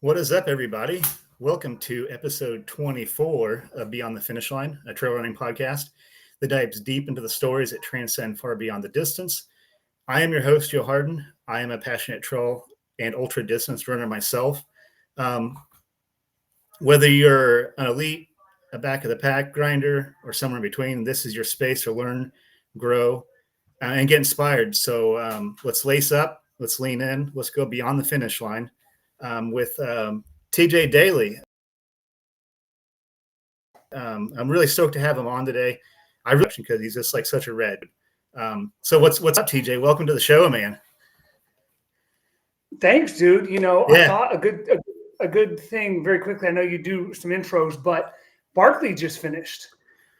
What is up, everybody? Welcome to episode 24 of Beyond the Finish Line, a trail running podcast that dives deep into the stories that transcend far beyond the distance. I am your host, Joe Hardin. I am a passionate trail and ultra distance runner myself. Um, whether you're an elite, a back of the pack grinder, or somewhere in between, this is your space to learn, grow, and get inspired. So let's lace up, let's lean in, let's go beyond the finish line with TJ Dailey. I'm really stoked to have him on today. I really because he's just like such a red. So what's up, TJ? Welcome to the show, man. Thanks, dude. I Yeah, thought a good thing very quickly. I know you do some intros, but Barkley just finished,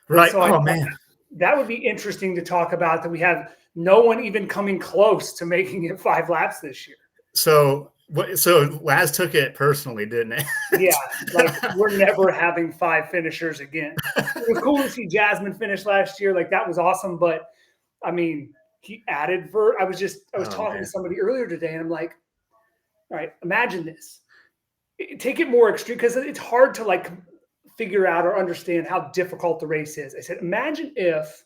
and right. so I Oh thought man. that would be interesting to talk about. That we have no one even coming close to making it 5 laps this year. So Laz took it personally, didn't it? Yeah, like we're never having 5 finishers again. It was cool to see Jasmine finish last year. Like that was awesome, but I mean, he added I was Oh talking to man. somebody earlier today, and I'm like, all right, imagine this. Take it more extreme because it's hard to like figure out or understand how difficult the race is. I said, imagine if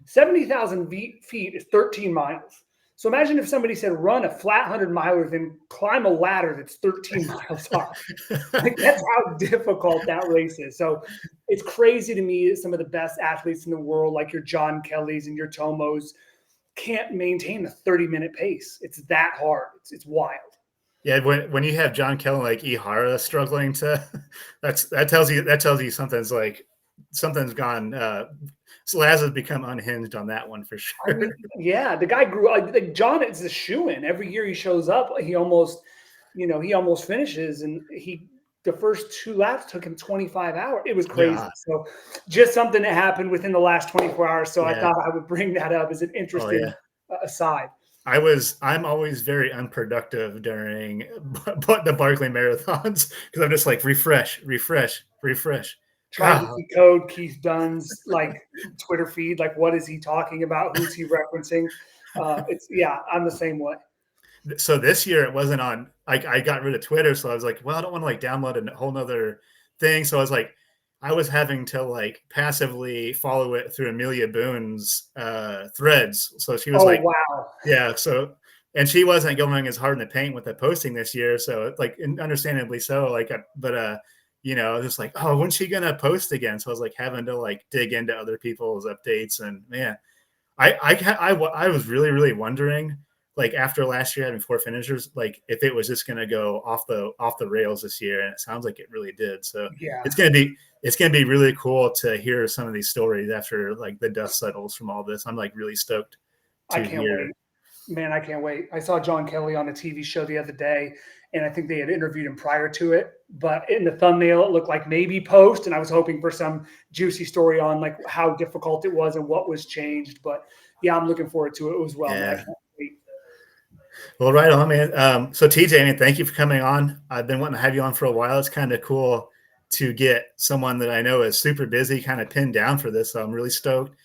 70,000 feet is 13 miles. So imagine if somebody said, run a flat 100-miler, then climb a ladder that's 13 miles off. Like that's how difficult that race is. So it's crazy to me that some of the best athletes in the world, like your John Kellys and your Tomos, can't maintain a 30-minute pace. It's that hard. It's wild. Yeah, when you have John Kelly like Ihara struggling to, that tells you something's gone. So Laz has become unhinged on that one for I sure. mean, yeah, the guy grew like John is a shoe-in. Every year he shows up, he almost finishes, and the first 2 laps took him 25 hours. It was crazy. Yeah, So just something that happened within the last 24 hours. So I yeah. thought I would bring that up as an Oh interesting yeah. aside. I'm always very unproductive during the Barkley Marathons because I'm just like refresh. Trying to God. decode Keith Dunn's like Twitter feed, like what is he talking about? Who's he referencing? I'm the same way. So this year it wasn't on. I got rid of Twitter, so I was like, well, I don't want to like download a whole nother thing. So I was like, I was having to like passively follow it through Amelia Boone's threads. So she was Oh like, wow. yeah. So and she wasn't going as hard in the paint with the posting this year. So like, understandably so. Like, I was just like, oh, when's she gonna post again? So I was like having to like dig into other people's updates, and man, I was really really wondering like after last year having 4 finishers, like if it was just gonna go off the rails this year, and it sounds like it really did. So Yeah, it's gonna be really cool to hear some of these stories after like the dust settles from all this. I'm like really stoked I to can't hear. wait. Man, I can't wait. I saw John Kelly on a TV show the other day, and I think they had interviewed him prior to it. But in the thumbnail, it looked like maybe post, and I was hoping for some juicy story on like how difficult it was and what was changed. But yeah, I'm looking forward to it as well, man. I Yeah. can't wait. Well, right on, man. So TJ, man, thank you for coming on. I've been wanting to have you on for a while. It's kind of cool to get someone that I know is super busy kind of pinned down for this. So I'm really stoked.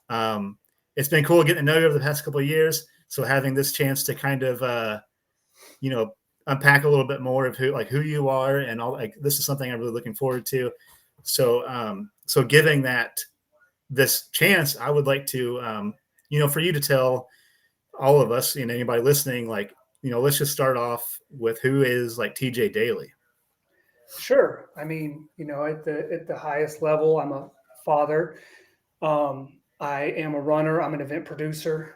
It's been cool getting to know you over the past couple of years. So having this chance to kind of, unpack a little bit more of who you are and all, like, this is something I'm really looking forward to. So giving this chance, I would like to, for you to tell all of us, anybody listening, like, let's just start off with who is like TJ Dailey. Sure. I mean, at the highest level, I'm a father. I am a runner. I'm an event producer.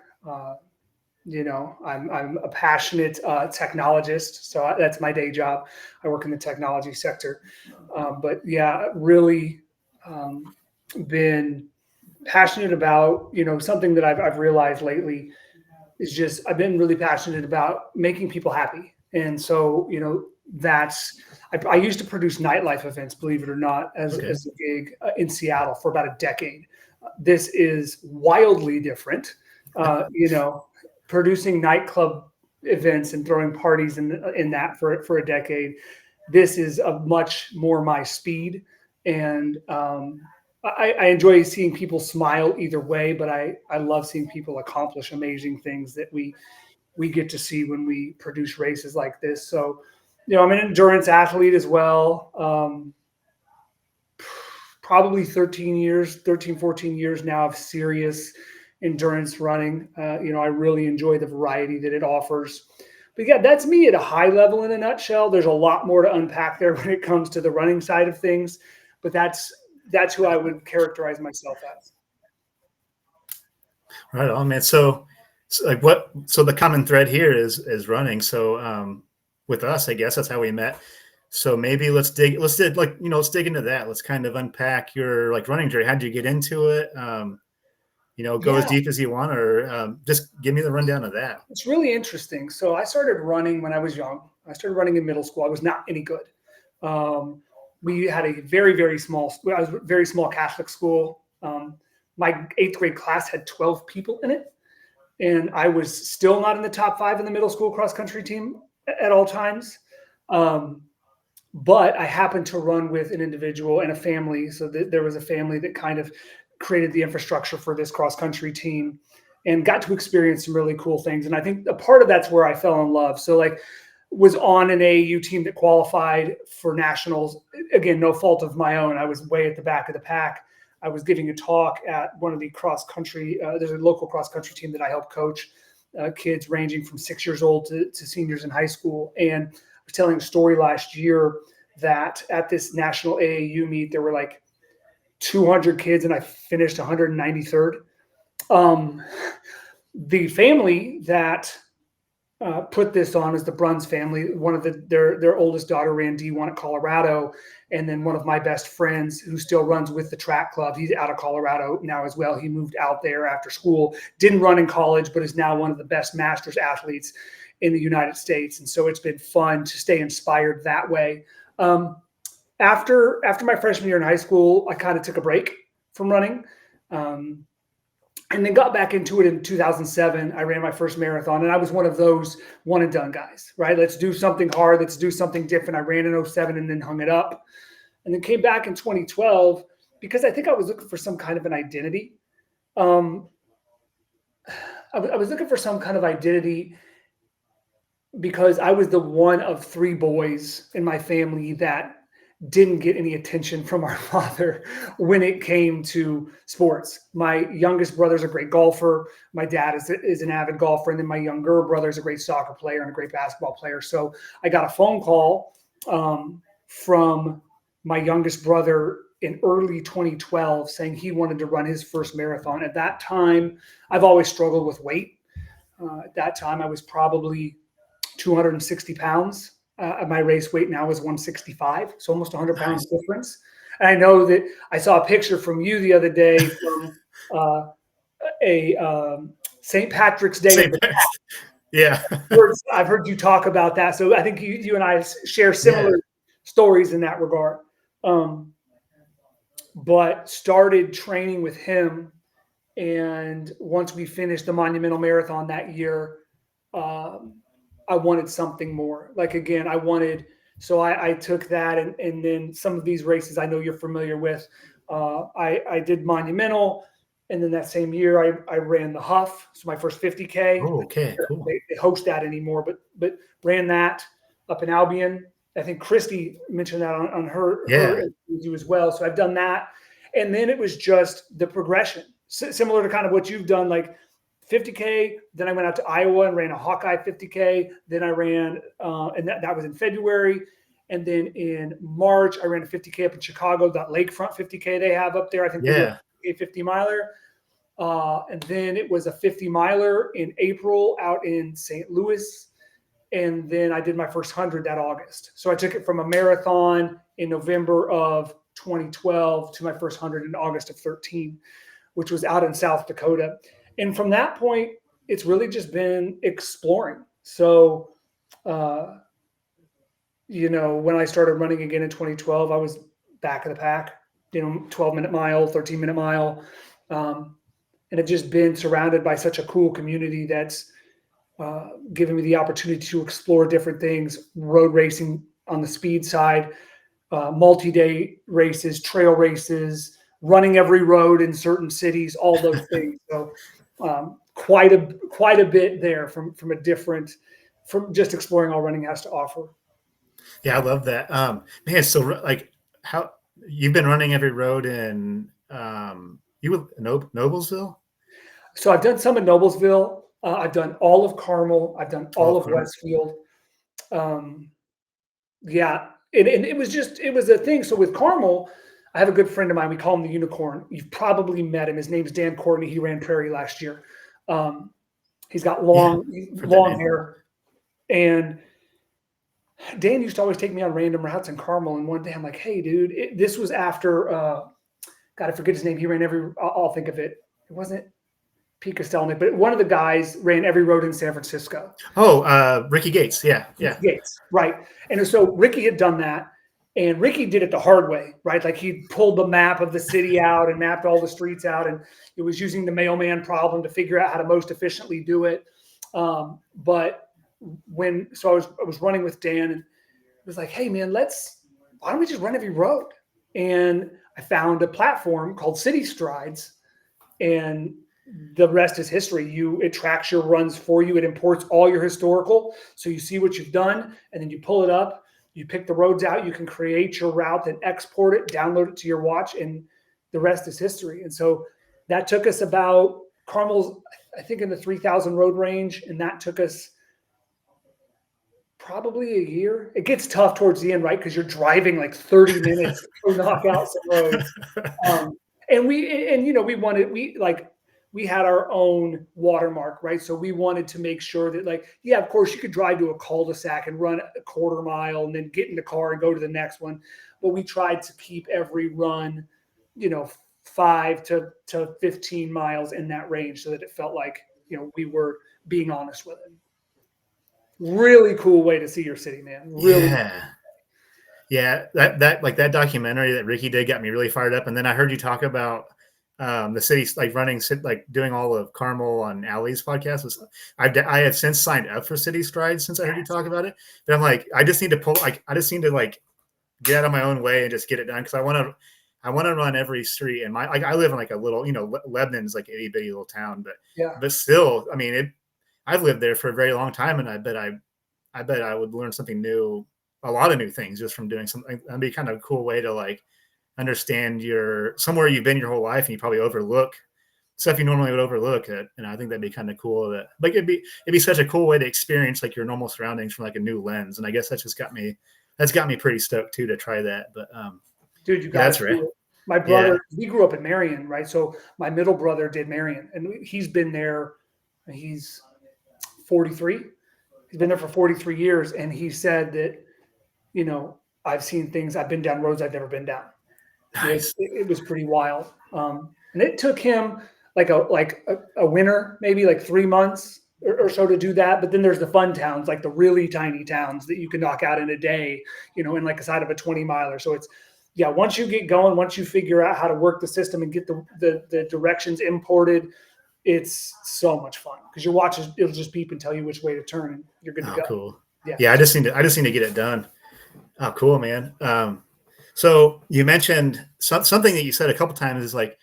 I'm a passionate technologist, so that's my day job. I work in the technology sector, but yeah, really been passionate about something that I've realized lately is just I've been really passionate about making people happy, and so that's I used to produce nightlife events, believe it or not, as Okay. a gig in Seattle for about a decade. This is wildly different. You know, producing nightclub events and throwing parties in that for a decade. This is a much more my speed, and I enjoy seeing people smile either way. But I love seeing people accomplish amazing things that we get to see when we produce races like this. So I'm an endurance athlete as well. Probably 14 years now of serious endurance running. I really enjoy the variety that it offers. But yeah, that's me at a high level in a nutshell. There's a lot more to unpack there when it comes to the running side of things, but that's who I would characterize myself as. Right on, man. So the common thread here is running. So with us, I guess that's how we met. So maybe let's dig into that. Let's kind of unpack your running journey. How'd you get into it? Go as deep as you want, or just give me the rundown of that. It's really interesting. So I started running when I was young. I started running in middle school. I was not any good. We had a very small Catholic school. My 8th grade class had 12 people in it. And I was still not in the top 5 in the middle school cross country team at all times. But I happened to run with an individual and a family. So there was a family that kind of created the infrastructure for this cross country team and got to experience some really cool things. And I think a part of that's where I fell in love. So was on an AAU team that qualified for nationals. Again, no fault of my own. I was way at the back of the pack. I was giving a talk at one of the cross country. There's a local cross country team that I help coach, kids ranging from 6 years old to seniors in high school. And I was telling a story last year that at this national AAU meet, there were 200 kids and I finished 193rd. The family that put this on is the Bruns family. One of their oldest daughter ran D1 at Colorado. And then one of my best friends who still runs with the track club, he's out of Colorado now as well. He moved out there after school, didn't run in college, but is now one of the best masters athletes in the United States. And so it's been fun to stay inspired that way. After my freshman year in high school, I kind of took a break from running. And then got back into it in 2007. I ran my first marathon, and I was one of those one and done guys, right? Let's do something hard. Let's do something different. I ran in 07 and then hung it up, and then came back in 2012 because I think I was looking for some kind of an identity. I was looking for some kind of identity because I was the one of 3 boys in my family that didn't get any attention from our father when it came to sports. My youngest brother's a great golfer. My dad is an avid golfer. And then my younger brother's a great soccer player and a great basketball player. So I got a phone call from my youngest brother in early 2012 saying he wanted to run his first marathon. At that time, I've always struggled with weight. At that time, I was probably 260 pounds. My race weight now is 165, so almost 100 pounds difference. And I know that I saw a picture from you the other day from a St. Patrick's Day. Yeah. I've heard you talk about that. So I think you and I share similar stories in that regard. But started training with him. And once we finished the Monumental Marathon that year, I wanted something more. Again, so I took that and then some of these races I know you're familiar with. I did Monumental, and then that same year I ran the Huff, so my first 50K. Oh, okay, cool. They host that anymore, but ran that up in Albion. I think Christy mentioned that on her interview as well. So I've done that. And then it was just the progression, similar to kind of what you've done, 50K. Then I went out to Iowa and ran a Hawkeye 50K. Then I ran, and that was in February. And then in March, I ran a 50K up in Chicago, that lakefront 50K they have up there. I think a 50 miler. And then it was a 50 miler in April out in St. Louis. And then I did my first 100 that August. So I took it from a marathon in November of 2012 to my first 100 in August of 13, which was out in South Dakota. And from that point, it's really just been exploring. So, when I started running again in 2012, I was back of the pack, 12-minute mile, 13-minute mile. And I've just been surrounded by such a cool community that's given me the opportunity to explore different things, road racing on the speed side, multi-day races, trail races, running every road in certain cities, all those things. So quite a bit there from just exploring all running has to offer. Yeah, I love that. Man, so like how you've been running every road in you were Noblesville? So I've done some in Noblesville. I've done all of Carmel. I've done All all of of Carmel. Westfield. Um, yeah, and it was a thing. So with Carmel, I have a good friend of mine. We call him the Unicorn. You've probably met him. His name's Dan Courtney. He ran Prairie last year. Um, he's got Yeah, for that long name. hair, and Dan used to always take me on random routes in Carmel. And one day I'm like, hey, dude, this was after, God, I forget his name. He ran I'll think of it. It wasn't Pete Kostelnik, but one of the guys ran every road in San Francisco. Oh, Ricky Gates. Yeah, yeah. Gates, right. And so Ricky had done that. And Ricky did it the hard way, right? Like he pulled the map of the city out and mapped all the streets out. And it was using the mailman problem to figure out how to most efficiently do it. But I was running with Dan and it was like, hey man, why don't we just run every road? And I found a platform called City Strides, and the rest is history. It tracks your runs for you. It imports all your historical, so you see what you've done, and then you pull it up. You pick the roads out. You can create your route, then export it, download it to your watch, and the rest is history. And so that took us about Carmel's, I think, in the 3,000 road range, and that took us probably a year. It gets tough towards the end, right? Because you're driving like 30 minutes to knock out some roads. And we had our own watermark, right? So we wanted to make sure that, like, yeah, of course you could drive to a cul-de-sac and run a quarter mile and then get in the car and go to the next one. But we tried to keep every run, 5 to 15 miles in that range so that it felt like, we were being honest with it. Really cool way to see your city, man. Really. Yeah. That documentary that Ricky did got me really fired up. And then I heard you talk about the city, like running, like doing all of Carmel on Allie's podcast. I have since signed up for City Strides since I heard you talk about it. But I'm like, I just need to get out of my own way and just get it done. Cause I want to run every street. And I live in like a little, Lebanon's like a itty bitty little town, but still, I mean, I've lived there for a very long time, and I bet I would learn something new, a lot of new things just from doing something. That'd be kind of a cool way to like understand somewhere you've been your whole life, and you probably overlook stuff you normally would overlook. And I think that'd be kind of cool. That like it'd be such a cool way to experience like your normal surroundings from like a new lens. And I guess that's got me pretty stoked too to try that. But dude, you got it. Right. My brother, we grew up in Marion, right? So my middle brother did Marion, and he's been there. He's 43. He's been there for 43 years. And he said that, I've seen things, I've been down roads I've never been down. Nice. It was pretty wild. And it took him like a winter, maybe like 3 months or so to do that. But then there's the fun towns, like the really tiny towns that you can knock out in a day, in like a side of a 20 miler. So it's, once you get going, once you figure out how to work the system and get the directions imported, it's so much fun because your watch it'll just beep and tell you which way to turn, and you're good to go. Cool. Yeah. I just need to get it done. Oh, cool, man. So you mentioned something that you said a couple times is like,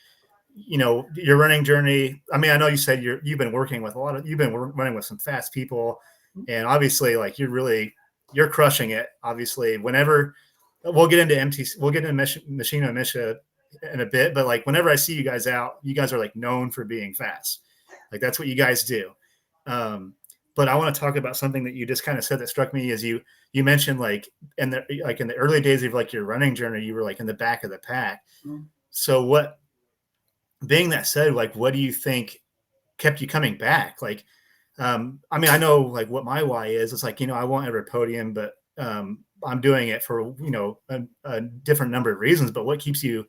your running journey. I mean, I know you said you've been working with running with some fast people, and obviously like you're crushing it. Obviously, whenever we'll get into Meshingomesia in a bit, but like whenever I see you guys out, you guys are like known for being fast. Like that's what you guys do. But I want to talk about something that you just kind of said that struck me as you mentioned like in the early days of like your running journey, you were like in the back of the pack. Mm-hmm. So being that said, like, what do you think kept you coming back? Like, I mean, I know like what my why is. It's like, I won't ever podium, but I'm doing it for, a different number of reasons, but what keeps you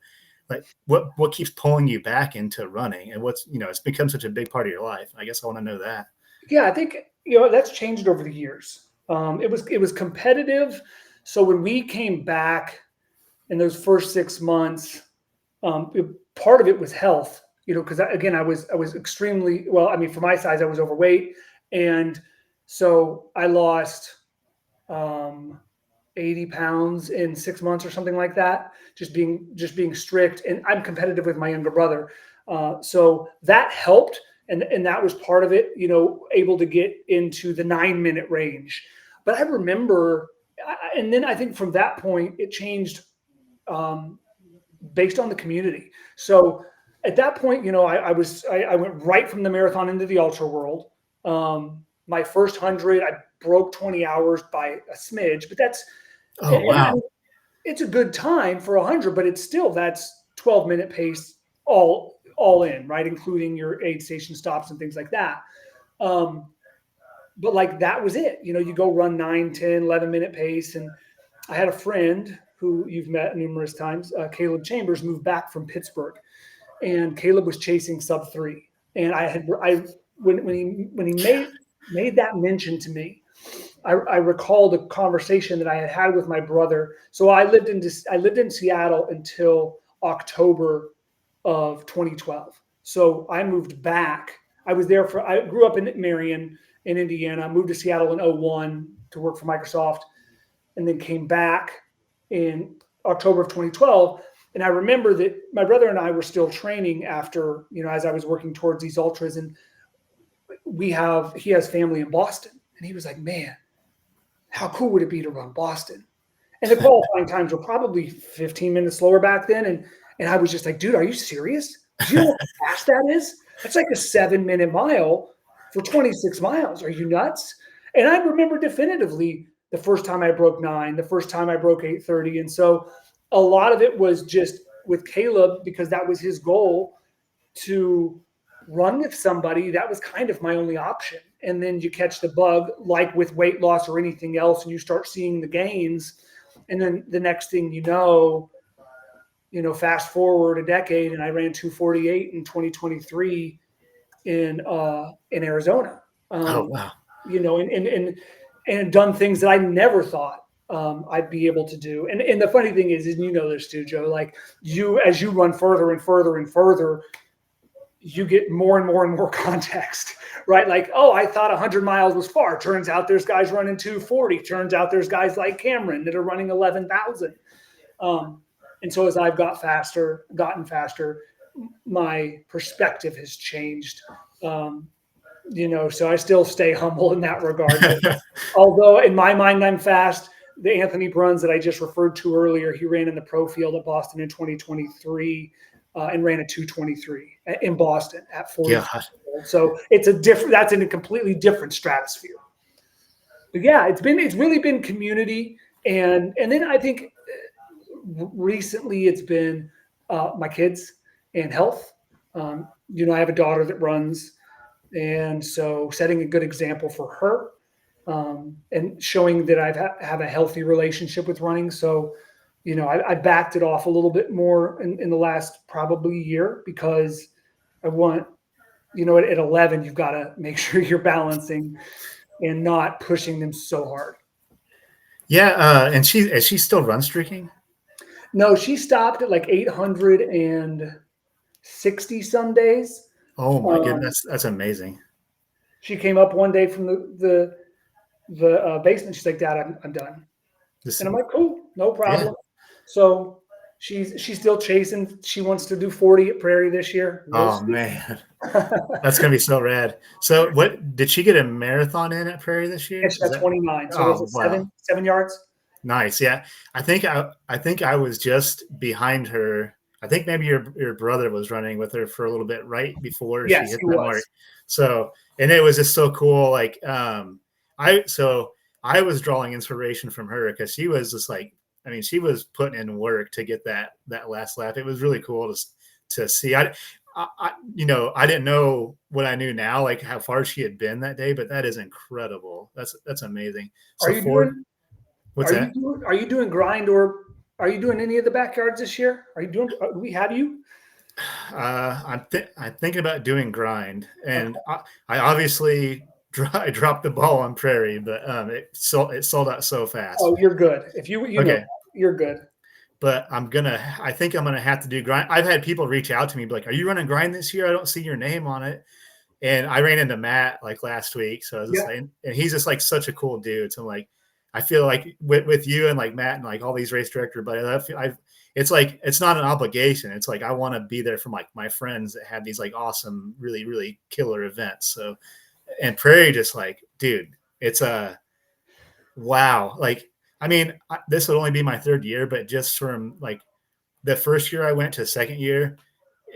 like, what keeps pulling you back into running, and what's, it's become such a big part of your life. I guess I want to know that. Yeah, I think, that's changed over the years. It was competitive. So when we came back in those first 6 months, part of it was health, because again, I was extremely, well, I mean, for my size, I was overweight. And so I lost 80 pounds in 6 months or something like that, just being strict. And I'm competitive with my younger brother. So that helped. And that was part of it, able to get into the 9-minute range. But I remember and then I think from that point it changed based on the community. So at that point, I went right from the marathon into the ultra world. My first 100, I broke 20 hours by a smidge, but that's, Oh, wow. it's a good time for 100, but that's 12-minute pace all in, right? Including your aid station stops and things like that. But like, that was it. You go run 9, 10, 11-minute pace. And I had a friend who you've met numerous times, Caleb Chambers, moved back from Pittsburgh, and Caleb was chasing sub 3. And when he made that mention to me, I recalled a conversation that I had with my brother. So I lived in Seattle until October of 2012. So I moved back. I grew up in Marion in Indiana, moved to Seattle in 2001 to work for Microsoft, and then came back in October of 2012. And I remember that my brother and I were still training after, as I was working towards these ultras, and he has family in Boston. And he was like, man, how cool would it be to run Boston? And the qualifying times were probably 15 minutes slower back then. And I was just like, dude, are you serious? Do you know how fast that is? That's like a 7-minute mile for 26 miles. Are you nuts? And I remember definitively the first time I broke 9, the first time I broke 8:30. And so a lot of it was just with Caleb, because that was his goal, to run with somebody. That was kind of my only option. And then you catch the bug, like with weight loss or anything else, and you start seeing the gains. And then the next thing fast forward a decade, and I ran 2:48 in 2023 in Arizona. Oh, wow. And done things that I never thought I'd be able to do. And the funny thing is this too, Joe, like as you run further and further and further, you get more and more and more context, right? Like, oh, I thought 100 miles was far. Turns out there's guys running 240. Turns out there's guys like Cameron that are running 11,000. And so as I've gotten faster, my perspective has changed. So I still stay humble in that regard. But although in my mind I'm fast, the Anthony Bruns that I just referred to earlier, he ran in the pro field at Boston in 2023 and ran a 2:23 in Boston at 40. Yeah. So that's in a completely different stratosphere. But yeah, it's really been community, and then I think recently it's been my kids and health. I have a daughter that runs. And so setting a good example for her and showing that I have a healthy relationship with running. So, I backed it off a little bit more in the last probably year, because I want, at 11, you've got to make sure you're balancing and not pushing them so hard. Yeah. And is she still run streaking? No, she stopped at like 860 some days. Oh my goodness, that's amazing. She came up one day from the basement. She's like, Dad, I'm done. And I'm like, cool, no problem. Yeah. So she's still chasing. She wants to do 40 at Prairie this year. Man, that's gonna be so rad. So what did she get a marathon in at Prairie this year? Yeah, she got 29. So was it 7 yards? Nice. Yeah, I think I was just behind her. I think maybe your brother was running with her for a little bit right before she hit that mark. So, and it was just so cool. Like, I was drawing inspiration from her, because she was just like, she was putting in work to get that last lap. It was really cool to see. I didn't know what I knew now, like how far she had been that day, but that is incredible. That's amazing. So are you doing grind, or are you doing any of the backyards this year? Do we have you? I'm thinking about doing grind, and okay. I obviously dropped the ball on Prairie, but it sold out so fast. Oh, you're good. If you're good. But I think I'm gonna have to do grind. I've had people reach out to me, like, "Are you running grind this year? I don't see your name on it." And I ran into Matt like last week, so I was just like, and he's just like such a cool dude. So I'm like, I feel like with you and like Matt and like all these race director buddies, it's like, it's not an obligation. It's like, I want to be there for my friends that have these like awesome, really, really killer events. So, and Prairie just like, dude, it's wow. Like, I mean, this would only be my third year, but just from like the first year I went to second year,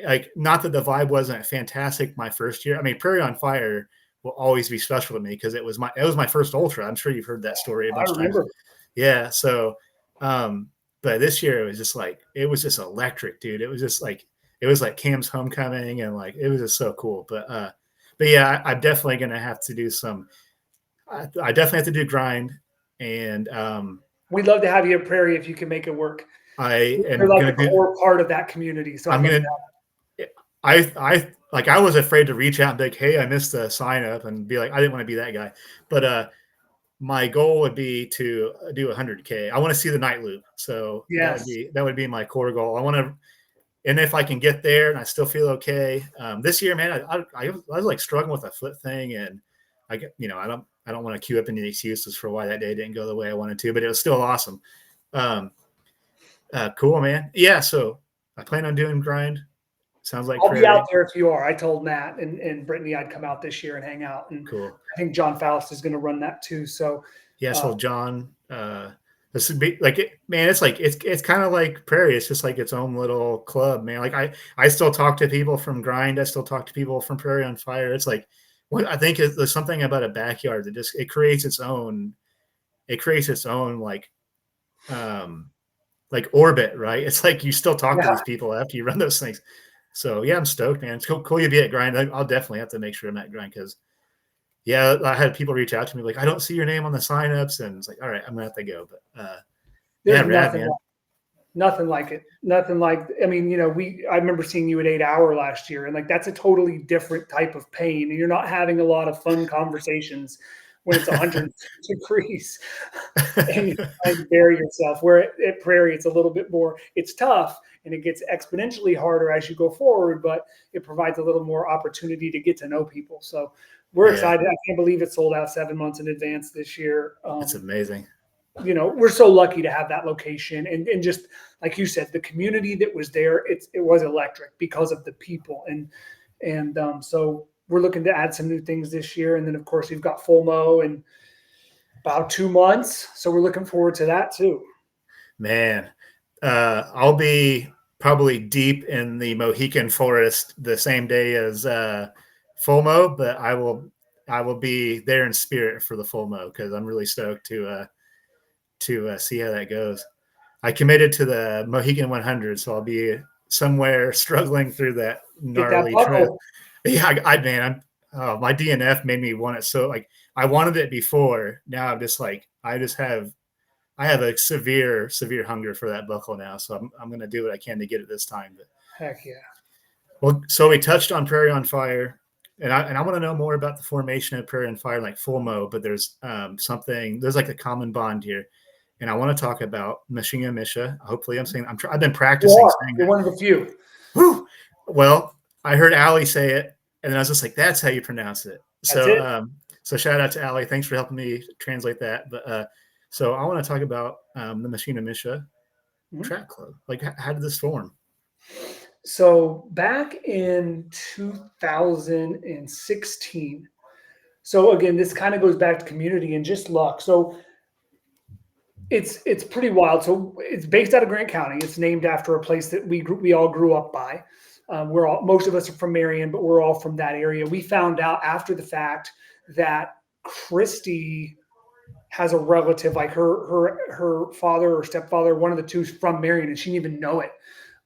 like not that the vibe wasn't fantastic my first year. I mean, Prairie on Fire will always be special to me because it was my first ultra. I'm sure you've heard that story a I bunch of times. remember. Yeah. So, but this year it was just electric, dude. It was like Cam's homecoming, and like it was just so cool. But yeah, I'm definitely gonna have to do some. I definitely have to do grind, and We'd love to have you at Prairie if you can make it work. I You're am like gonna a do. core part of that community. So I'm I'd love gonna. to I like I was afraid to reach out and be like, hey, I missed the sign up, and be like, I didn't want to be that guy. But my goal would be to do 100K. I want to see the night loop, so Yes. that would be my core goal. I want to, and if I can get there and I still feel okay. This year, man, I was like struggling with a foot thing, and I get I don't want to queue up any excuses for why that day didn't go the way I wanted to, but it was still awesome. Cool, man. Yeah, so I plan on doing grind. Sounds like I'll be Prairie. out there if you are. I told Matt and Brittany I'd come out this year and hang out. And Cool. I think John Faust is going to run that too. So Yeah, so John, this would be like it, man. It's like it's kind of like Prairie. It's just like its own little club, man. Like I still talk to people from Grind. I still talk to people from Prairie on Fire. It's like what I think there's something about a backyard that just it creates its own. It creates its own like orbit, right? It's like you still talk to yeah, these people after you run those things. So yeah, I'm stoked, man. It's cool you be at Grind. I'll definitely have to make sure I'm at Grind because yeah, I had people reach out to me like, I don't see your name on the signups, and it's like, all right, I'm gonna have to go. But there's yeah, rad, man. nothing like it. Nothing like, I mean, I remember seeing you at 8 Hour last year, and like that's a totally different type of pain. And you're not having a lot of fun conversations when it's 100 degrees and you're trying to bury yourself. Where at Prairie, it's a little bit more, it's tough and it gets exponentially harder as you go forward, but it provides a little more opportunity to get to know people. So we're excited. I can't believe it sold out 7 months in advance this year. It's amazing. We're so lucky to have that location and just like you said, the community that was there, it was electric because of the people. And so we're looking to add some new things this year. And then of course we've got FOMO in about 2 months. So we're looking forward to that too. Man, I'll be probably deep in the Mohican forest the same day as FOMO, but I will be there in spirit for the FOMO because I'm really stoked to see how that goes. I committed to the Mohican 100, so I'll be somewhere struggling through that gnarly trail. Yeah, man, my DNF made me want it so like I wanted it before. Now I'm just like I have a severe hunger for that buckle now, so I'm going to do what I can to get it this time. But heck yeah. Well, so we touched on Prairie on Fire, and I want to know more about the formation of Prairie on Fire, like FOMO. But there's there's like a common bond here, and I want to talk about Meshingomesia. Hopefully, I'm saying I've been practicing saying You're that. one of the few. Whew. Well, I heard Allie say it, and then I was just like, "That's how you pronounce it." So shout out to Allie. Thanks for helping me translate that. But so I want to talk about the Meshingomesia Track Club. Like, how did this form? So back in 2016. So again, this kind of goes back to community and just luck. So it's pretty wild. So it's based out of Grant County. It's named after a place that we all grew up by. Most of us are from Marion, but we're all from that area. We found out after the fact that Christy has a relative, like her father or stepfather, one of the two, from Marion, and she didn't even know it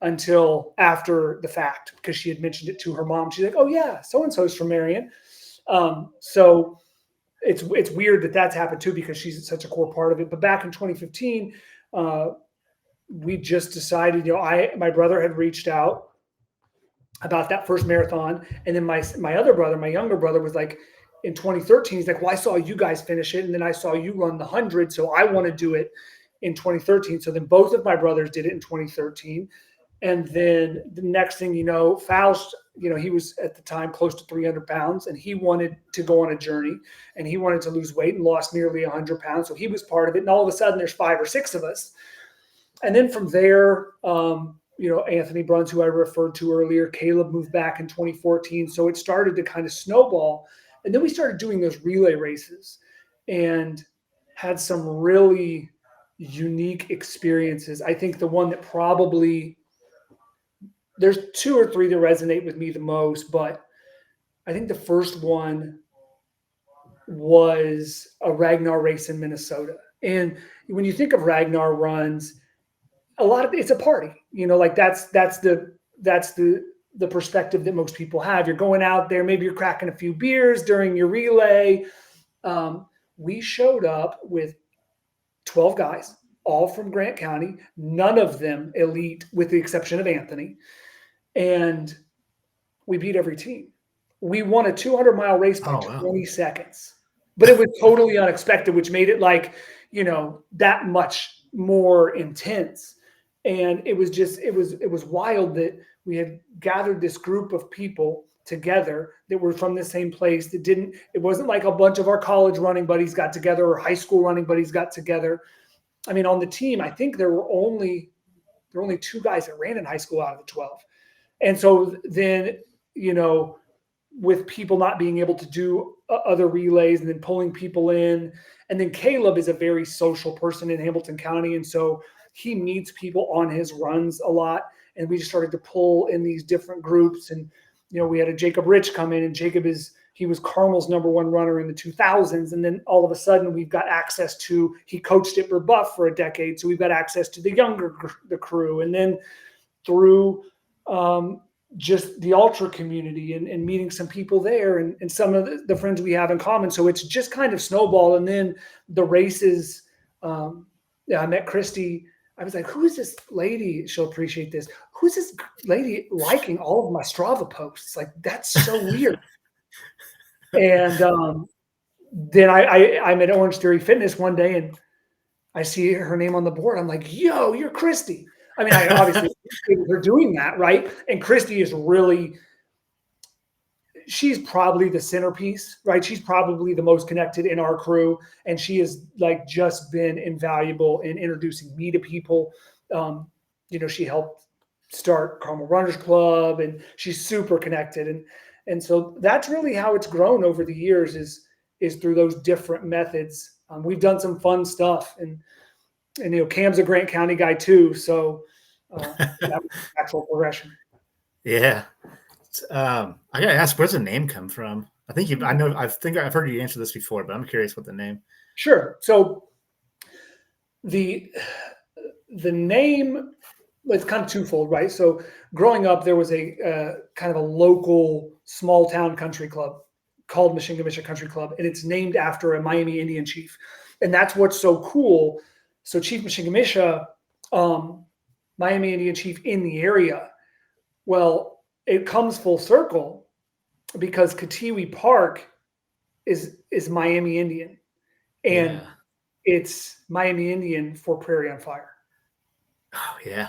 until after the fact because she had mentioned it to her mom. She's like, "Oh yeah, so and so's from Marion." So it's weird that that's happened too because she's such a core part of it. But back in 2015, we just decided, my brother had reached out about that first marathon, and then my other brother, my younger brother, was like, in 2013, he's like, "Well, I saw you guys finish it, and then I saw you run the 100, so I want to do it in 2013." So then both of my brothers did it in 2013. And then the next thing you know, Faust, he was at the time close to 300 pounds, and he wanted to go on a journey, and he wanted to lose weight and lost nearly 100 pounds. So he was part of it. And all of a sudden, there's 5 or 6 of us. And then from there, Anthony Bruns, who I referred to earlier, Caleb moved back in 2014. So it started to kind of snowball. And then we started doing those relay races and had some really, unique experiences. I think the one that probably, there's 2 or 3 that resonate with me the most, but I think the first one was a Ragnar race in Minnesota. And when you think of Ragnar runs, a lot of it's a party, like that's the perspective that most people have. You're going out there, maybe you're cracking a few beers during your relay. We showed up with 12 guys, all from Grant County, none of them elite with the exception of Anthony. And we beat every team. We won a 200-mile race by 20 seconds, but it was totally unexpected, which made it like, that much more intense. And it was wild that we had gathered this group of people together that were from the same place it wasn't like a bunch of our college running buddies got together or high school running buddies got together. I mean, on the team, I think there were only 2 guys that ran in high school out of the 12. And so then, with people not being able to do other relays and then pulling people in. And then Caleb is a very social person in Hamilton County. And so he meets people on his runs a lot. And we just started to pull in these different groups. And, we had a Jacob Rich come in, and he was Carmel's #1 runner in the 2000s. And then all of a sudden we've got access to, he coached at Brebeuf for a decade. So we've got access to the crew. And then through, just the ultra community and meeting some people there and some of the friends we have in common. So it's just kind of snowballed. And then the races, I met Christy. I was like, who is this lady? She'll appreciate this. Who's this lady liking all of my Strava posts? Like, that's so weird. And then I'm at Orange Theory Fitness one day and I see her name on the board. I'm like, yo, you're Christy. I mean, I obviously they're doing that, right? And Christy is really, she's probably the centerpiece, right? She's probably the most connected in our crew. And she has like just been invaluable in introducing me to people. She helped start Carmel Runners Club and she's super connected. And so that's really how it's grown over the years is through those different methods. We've done some fun stuff and Cam's a Grant County guy too. So that was natural progression. Yeah. I gotta ask, where's the name come from? I think I've heard you answer this before, but I'm curious what the name. Sure. So the name, it's kind of twofold, right? So growing up, there was a kind of a local small town country club called Meshingomesia Country Club, and it's named after a Miami Indian chief. And that's what's so cool. So Chief Meshingomesia, Miami Indian chief in the area. Well, it comes full circle because Katiwi Park is Miami Indian, and it's Miami Indian for Prairie on Fire. Oh yeah.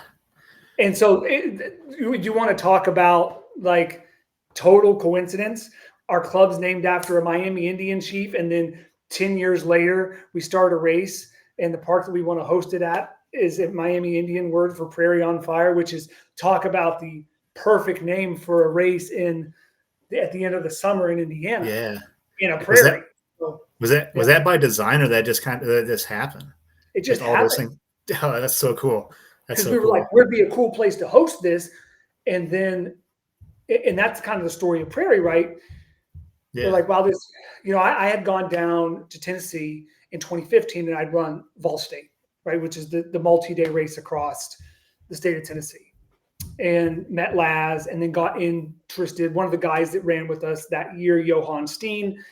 And so you want to talk about like total coincidence? Our club's named after a Miami Indian chief, and then 10 years later we start a race, and the park that we want to host it at is a Miami Indian word for Prairie on Fire, which is, talk about the perfect name for a race at the end of the summer in Indiana. Yeah. In a prairie. Was that by design, or that just happened? It just all happened. Those things. Oh, that's so cool. Because we were like, where'd be a cool place to host this? And then, and that's kind of the story of Prairie, right? Yeah. We're like, wow, this, I had gone down to Tennessee in 2015 and I'd run Vol State, right? Which is the multi-day race across the state of Tennessee, and met Laz, and then got interested. One of the guys that ran with us that year, Johan Steen,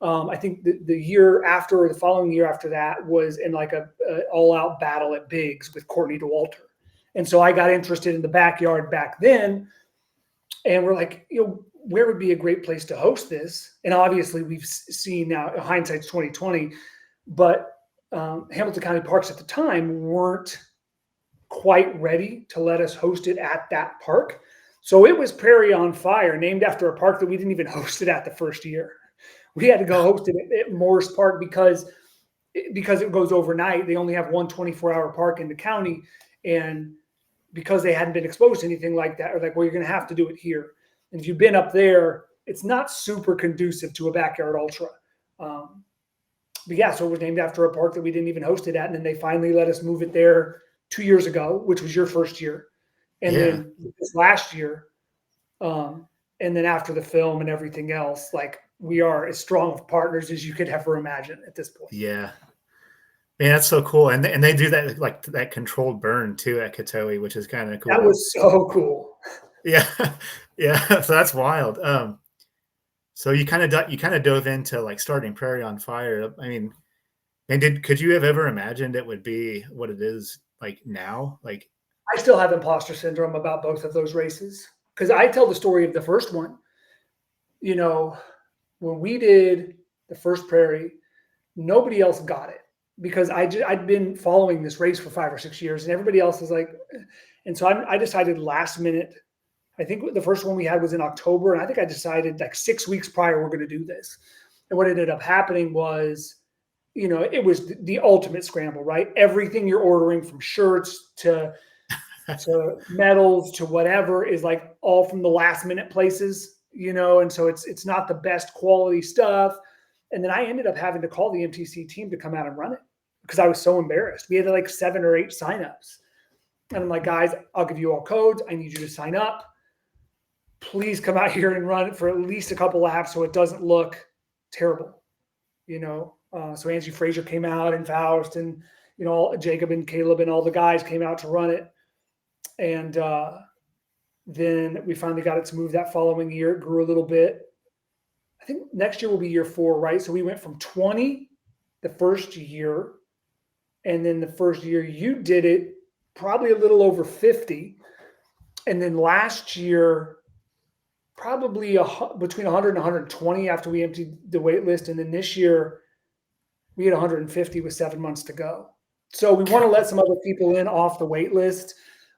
I think the year after, or the following year after that, was in like a all-out battle at Biggs with Courtney DeWalter. And so I got interested in the backyard back then, and we're like, where would be a great place to host this? And obviously we've seen now, hindsight's 2020, but Hamilton County Parks at the time weren't quite ready to let us host it at that park. So it was Prairie on Fire, named after a park that we didn't even host it at the first year. We had to go host it at Morris Park because it goes overnight. They only have one 24-hour park in the county. And because they hadn't been exposed to anything like that, or like, well, you're going to have to do it here. And if you've been up there, it's not super conducive to a backyard ultra. but yeah, so it was named after a park that we didn't even host it at. And then they finally let us move it there 2 years ago, which was your first year. And Yeah. then this last year, and then after the film and everything else, like we are as strong of partners as you could ever imagine at this point. Yeah. Man, that's so cool. And they do that, like that controlled burn too at Katoe, which is kind of cool. That was so cool. Yeah. Yeah. So that's wild. So you kind of dove into like starting Prairie on Fire. I mean, and could you have ever imagined it would be what it is like now? Like, I still have imposter syndrome about both of those races because I tell the story of the first one. You know, when we did the first Prairie, nobody else got it because I'd been following this race for 5 or 6 years, and everybody else is like, and so I decided last minute. I think the first one we had was in October, and I think I decided like 6 weeks prior we're going to do this. And what ended up happening was, you know, it was the ultimate scramble, right? Everything you're ordering from shirts to medals to whatever is like all from the last minute places, you know, and so it's not the best quality stuff. And then I ended up having to call the MTC team to come out and run it because I was so embarrassed. We had like 7 or 8 signups. And I'm like, guys, I'll give you all codes. I need you to sign up. Please come out here and run it for at least a couple laps so it doesn't look terrible, you know. So Angie Fraser came out and Faust and, you know, Jacob and Caleb and all the guys came out to run it. And then we finally got it to move that following year. It grew a little bit. I think next year will be year 4, right? So we went from 20 the first year. And then the first year you did it probably a little over 50. And then last year, probably between 100 and 120 after we emptied the wait list. And then this year we had 150 with 7 months to go. So we want to let some other people in off the wait list,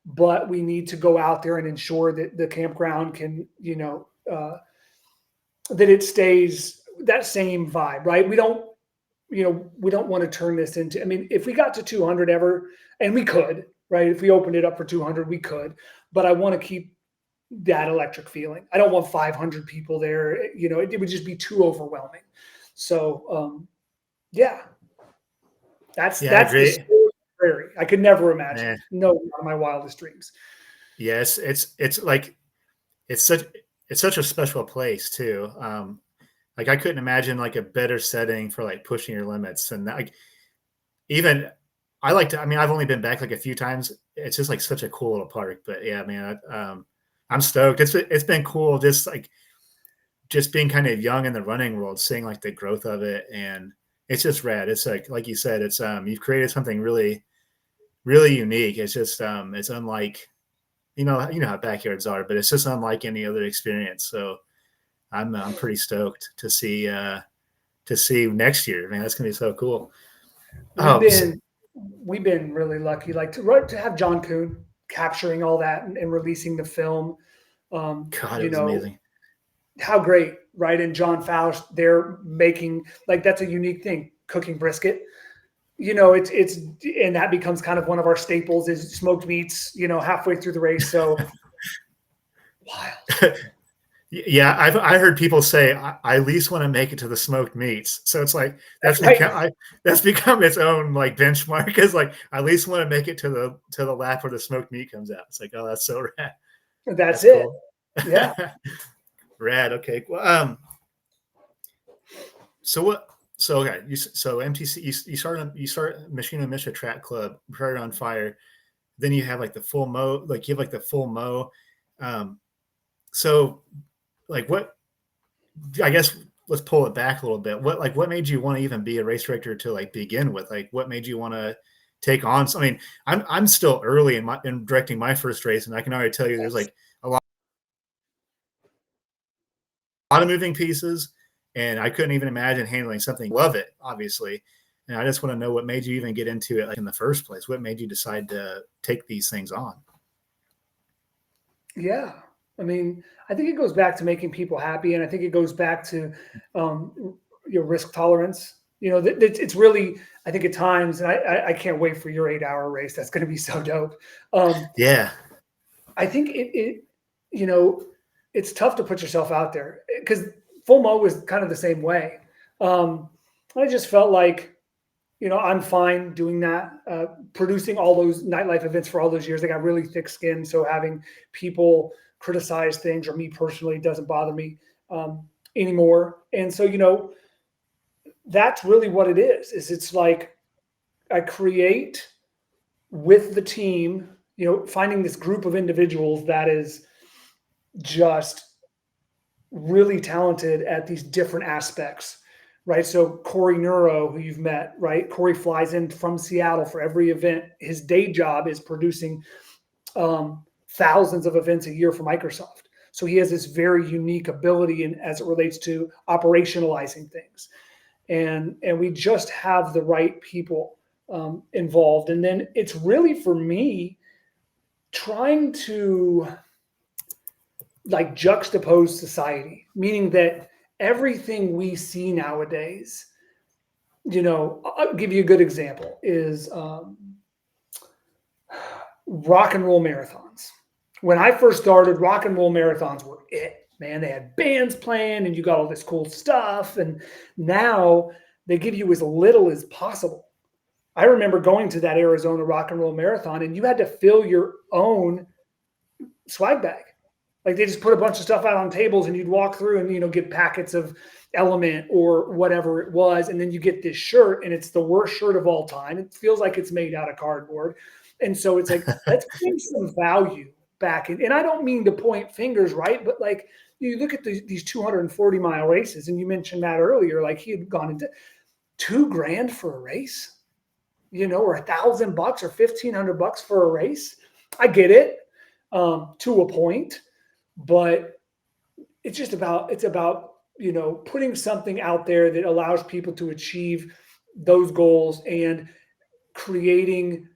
but we need to go out there and ensure that the campground can, you know, that it stays that same vibe, right? We don't want to turn this into, I mean, if we got to 200 ever, and we could, right? If we opened it up for 200, we could, but I want to keep that electric feeling. I don't want 500 people there. You know, it would just be too overwhelming. So, yeah, that's I the agree. story of Prairie. I could never imagine. Man. No, not in my wildest dreams. Yes, it's like it's such a special place too. Like I couldn't imagine like a better setting for like pushing your limits, and like even I like to. I mean, I've only been back like a few times. It's just like such a cool little park. But yeah, man, I'm stoked. It's been cool just being kind of young in the running world, seeing like the growth of it, and it's just rad. It's like you said, it's you've created something really, really unique. It's just it's unlike you know how backyards are, but it's just unlike any other experience. So I'm pretty stoked to see next year. Man, that's gonna be so cool. We've been really lucky, like to have John Kuhn capturing all that and releasing the film. God, You it was know, amazing. how great, right? And John Faust, they're making like that's a unique thing, cooking brisket. You know, it's and that becomes kind of one of our staples is smoked meats. You know, halfway through the race, so wild. Yeah, I heard people say I at least want to make it to the smoked meats. So it's like that's Right. become its own like benchmark. Is like I at least want to make it to the lap where the smoked meat comes out. It's like, oh, that's so rad. That's That's it. cool. Yeah. Rad. Okay. Well, so what? So okay. So MTC. You start Meshingomesia Track Club, Prairie on Fire. Then you have like the full mo. Like you have like the full mo. So like what? I guess let's pull it back a little bit. What made you want to even be a race director to like begin with? Like what made you want to take on? I mean, I'm still early in directing my first race, and I can already tell you there's like a lot of moving pieces, and I couldn't even imagine handling something. Love it, obviously, and I just want to know what made you even get into it like in the first place. What made you decide to take these things on? Yeah. I mean, I think it goes back to making people happy. And I think it goes back to your risk tolerance. You know, it's really, I think at times, and I can't wait for your 8-hour race. That's going to be so dope. Yeah. I think you know, it's tough to put yourself out there because Full Mo was kind of the same way. I just felt like, I'm fine doing that, producing all those nightlife events for all those years. I got really thick skin. So having people criticize things, or me personally, doesn't bother me anymore. And so, that's really what it is it's like I create with the team, finding this group of individuals that is just really talented at these different aspects, right? So Corey Neuro, who you've met, right? Corey flies in from Seattle for every event. His day job is producing thousands of events a year for Microsoft. So he has this very unique ability as it relates to operationalizing things. And we just have the right people involved. And then it's really, for me, trying to like juxtapose society, meaning that everything we see nowadays, I'll give you a good example is rock and roll marathons. When I first started, rock and roll marathons were it, man. They had bands playing and you got all this cool stuff. And now they give you as little as possible. I remember going to that Arizona rock and roll marathon and you had to fill your own swag bag. Like they just put a bunch of stuff out on tables and you'd walk through and, get packets of Element or whatever it was. And then you get this shirt and it's the worst shirt of all time. It feels like it's made out of cardboard. And so it's like, let's bring some value back in. And I don't mean to point fingers, right? But like you look at these 240-mile races, and you mentioned Matt earlier, like he had gone into $2,000 for a race, or $1,000 or $1,500 for a race. I get it to a point, but it's about putting something out there that allows people to achieve those goals and creating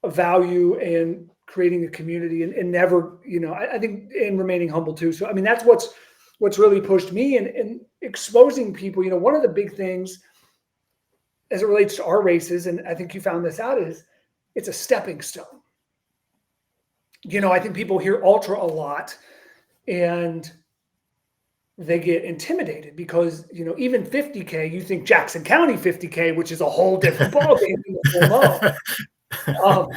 a value and creating a community and never, I think, and remaining humble too. So, I mean, that's what's really pushed me and exposing people. One of the big things as it relates to our races, and I think you found this out, is it's a stepping stone. I think people hear ultra a lot and they get intimidated because, even 50K, you think Jackson County 50K, which is a whole different ballgame. God,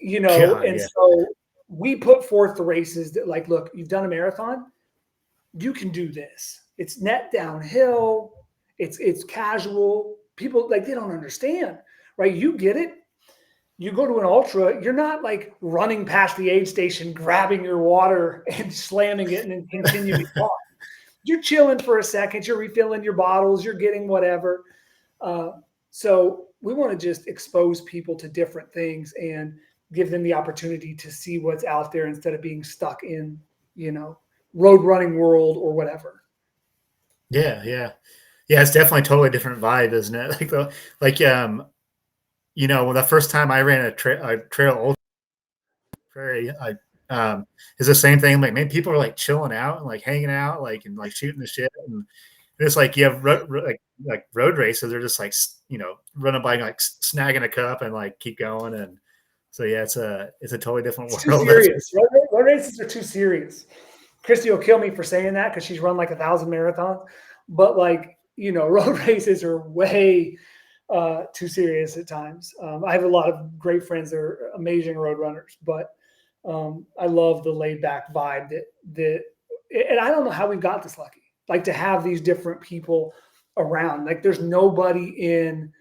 and so we put forth the races that, like, look, you've done a marathon, you can do this. It's net downhill. It's casual. People, like, they don't understand, right? You get it. You go to an ultra, you're not like running past the aid station, grabbing your water and slamming it and then continuing on. You're chilling for a second. You're refilling your bottles. You're getting whatever. So we want to just expose people to different things and give them the opportunity to see what's out there instead of being stuck in, road running world or whatever. Yeah. It's definitely a totally different vibe, isn't it? When the first time I ran a trail ultra Prairie, it's the same thing. Like, man, people are like chilling out and like hanging out, like, and like shooting the shit. And it's like you have like road races. They're just like, running by, like snagging a cup and like keep going. And so, yeah, it's a totally different world. Too serious. Road races are too serious. Christy will kill me for saying that because she's run like 1,000 marathons. But like, road races are way too serious at times. I have a lot of great friends that are amazing road runners, but I love the laid back vibe that, and I don't know how we got this lucky, like to have these different people around. Like there's nobody in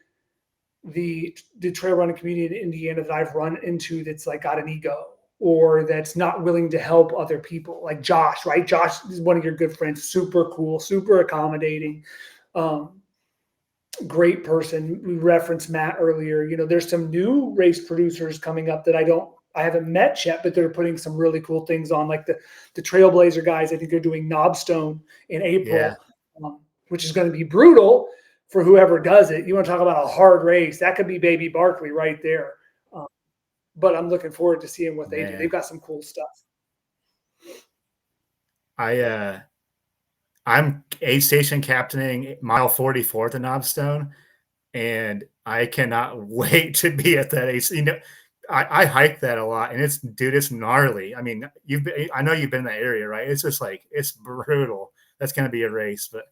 the trail running community in Indiana that I've run into that's like got an ego or that's not willing to help other people. Like Josh, right? Josh is one of your good friends, super cool, super accommodating. Great person. We referenced Matt earlier. There's some new race producers coming up that I haven't met yet, but they're putting some really cool things on, like the Trailblazer guys. I think they're doing Knobstone in April, which is going to be brutal for whoever does it. You want to talk about a hard race? That could be baby Barkley right there. But I'm looking forward to seeing what they do. They've got some cool stuff. I'm aid station captaining mile 44 to Knobstone, and I cannot wait to be at that aid. I hike that a lot, and it's gnarly. I mean, I know you've been in that area, right? It's just like, it's brutal. That's going to be a race, but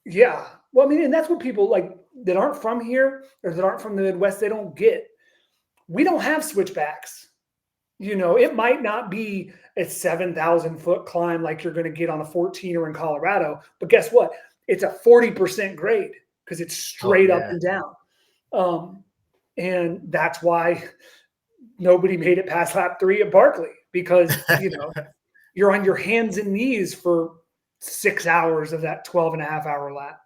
yeah, Well, I mean, and that's what people like that aren't from here or that aren't from the Midwest, they don't get. We don't have switchbacks. It might not be a 7,000 foot climb like you're going to get on a 14er in Colorado, but guess what? It's a 40% grade because it's straight up and down. And that's why nobody made it past lap 3 at Barkley, because, you're on your hands and knees for 6 hours of that 12.5-hour lap.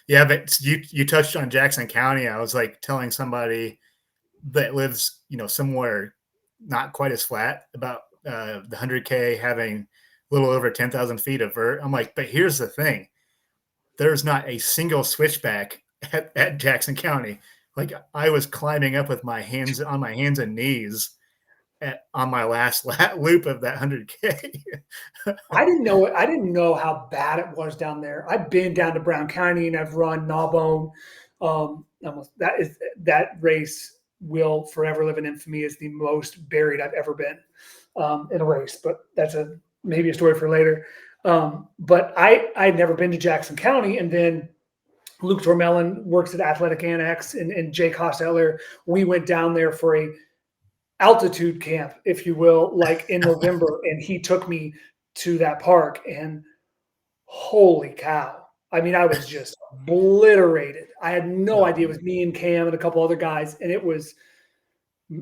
Yeah, but you touched on Jackson County. I was like telling somebody that lives, somewhere not quite as flat about the 100K having a little over 10,000 feet of vert. I'm like, but here's the thing. There's not a single switchback at Jackson County. Like I was climbing up with my hands and knees on my last loop of that 100K. I didn't know it. I didn't know how bad it was down there. I've been down to Brown County and I've run Gnawbone. That race will forever live in infamy as the most buried I've ever been in a race. But that's maybe a story for later. But I'd never been to Jackson County, and then Luke Tormelin works at Athletic Annex and Jake Hostetler. We went down there for a altitude camp, if you will, like in November, and he took me to that park, and holy cow. I mean, I was just obliterated. I had no idea. It was me and Cam and a couple other guys. And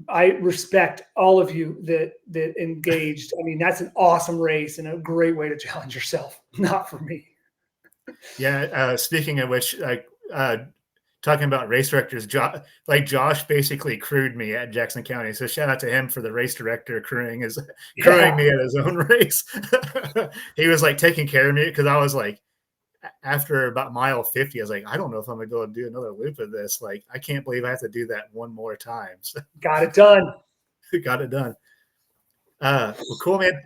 I respect all of you that engaged. I mean, that's an awesome race and a great way to challenge yourself. Not for me. Yeah. Speaking of which, talking about race directors, Josh basically crewed me at Jackson County. So shout out to him for the race director crewing me at his own race. He was like taking care of me because I was like, after about mile 50, I was like, I don't know if I'm gonna go and do another loop of this. Like, I can't believe I have to do that one more time. So, got it done. Got it done. Well, cool, man.